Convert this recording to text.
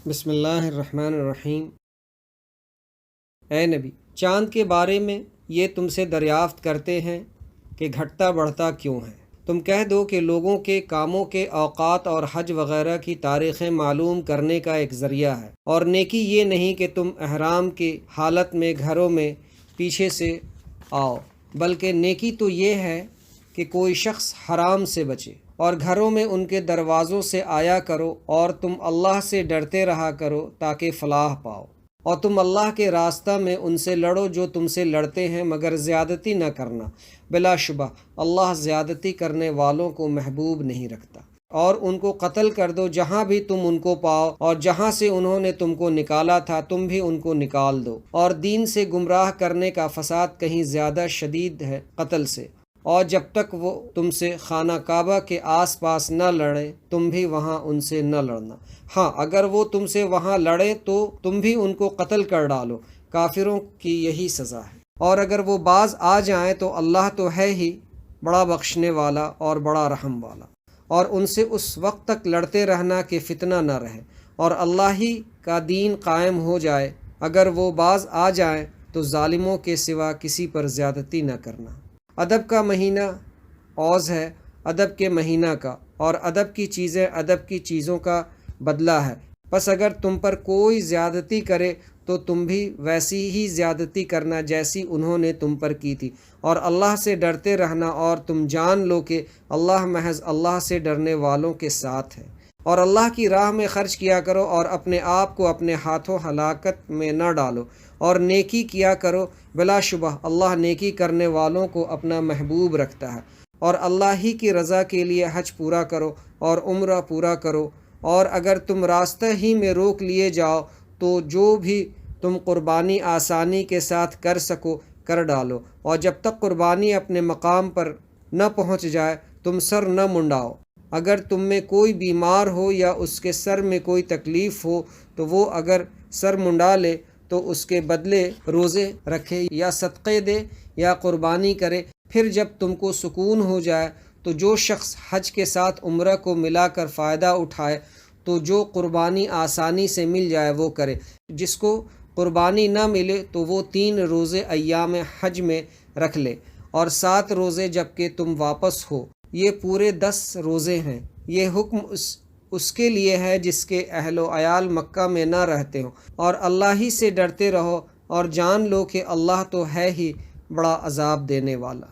بسم اللہ الرحمن الرحیم۔ اے نبی، چاند کے بارے میں یہ تم سے دریافت کرتے ہیں کہ گھٹتا بڑھتا کیوں ہے۔ تم کہہ دو کہ لوگوں کے کاموں کے اوقات اور حج وغیرہ کی تاریخیں معلوم کرنے کا ایک ذریعہ ہے، اور نیکی یہ نہیں کہ تم احرام کی حالت میں گھروں میں پیچھے سے آؤ، بلکہ نیکی تو یہ ہے کہ کوئی شخص حرام سے بچے، اور گھروں میں ان کے دروازوں سے آیا کرو، اور تم اللہ سے ڈرتے رہا کرو تاکہ فلاح پاؤ، اور تم اللہ کے راستہ میں ان سے لڑو جو تم سے لڑتے ہیں، مگر زیادتی نہ کرنا، بلا شبہ اللہ زیادتی کرنے والوں کو محبوب نہیں رکھتا۔ اور ان کو قتل کر دو جہاں بھی تم ان کو پاؤ، اور جہاں سے انہوں نے تم کو نکالا تھا تم بھی ان کو نکال دو، اور دین سے گمراہ کرنے کا فساد کہیں زیادہ شدید ہے قتل سے، اور جب تک وہ تم سے خانہ کعبہ کے آس پاس نہ لڑیں تم بھی وہاں ان سے نہ لڑنا۔ ہاں، اگر وہ تم سے وہاں لڑیں تو تم بھی ان کو قتل کر ڈالو، کافروں کی یہی سزا ہے۔ اور اگر وہ باز آ جائیں تو اللہ تو ہے ہی بڑا بخشنے والا اور بڑا رحم والا، اور ان سے اس وقت تک لڑتے رہنا کہ فتنہ نہ رہے اور اللہ ہی کا دین قائم ہو جائے۔ اگر وہ باز آ جائیں تو ظالموں کے سوا کسی پر زیادتی نہ کرنا۔ ادب کا مہینہ اوز ہے ادب کے مہینہ کا، اور ادب کی چیزیں ادب کی چیزوں کا بدلہ ہے۔ پس اگر تم پر کوئی زیادتی کرے تو تم بھی ویسی ہی زیادتی کرنا جیسی انہوں نے تم پر کی تھی، اور اللہ سے ڈرتے رہنا، اور تم جان لو کہ اللہ محض اللہ سے ڈرنے والوں کے ساتھ ہے۔ اور اللہ کی راہ میں خرچ کیا کرو، اور اپنے آپ کو اپنے ہاتھوں ہلاکت میں نہ ڈالو، اور نیکی کیا کرو، بلا شبہ اللہ نیکی کرنے والوں کو اپنا محبوب رکھتا ہے۔ اور اللہ ہی کی رضا کے لیے حج پورا کرو اور عمرہ پورا کرو، اور اگر تم راستہ ہی میں روک لیے جاؤ تو جو بھی تم قربانی آسانی کے ساتھ کر سکو کر ڈالو، اور جب تک قربانی اپنے مقام پر نہ پہنچ جائے تم سر نہ منڈاؤ۔ اگر تم میں کوئی بیمار ہو یا اس کے سر میں کوئی تکلیف ہو تو وہ اگر سر منڈا لے تو اس کے بدلے روزے رکھے یا صدقے دے یا قربانی کرے۔ پھر جب تم کو سکون ہو جائے تو جو شخص حج کے ساتھ عمرہ کو ملا کر فائدہ اٹھائے تو جو قربانی آسانی سے مل جائے وہ کرے۔ جس کو قربانی نہ ملے تو وہ 3 روزے ایام حج میں رکھ لے، اور 7 روزے جب کہ تم واپس ہو، یہ پورے 10 روزے ہیں۔ یہ حکم اس کے لیے ہے جس کے اہل و عیال مکہ میں نہ رہتے ہوں، اور اللہ ہی سے ڈرتے رہو، اور جان لو کہ اللہ تو ہے ہی بڑا عذاب دینے والا۔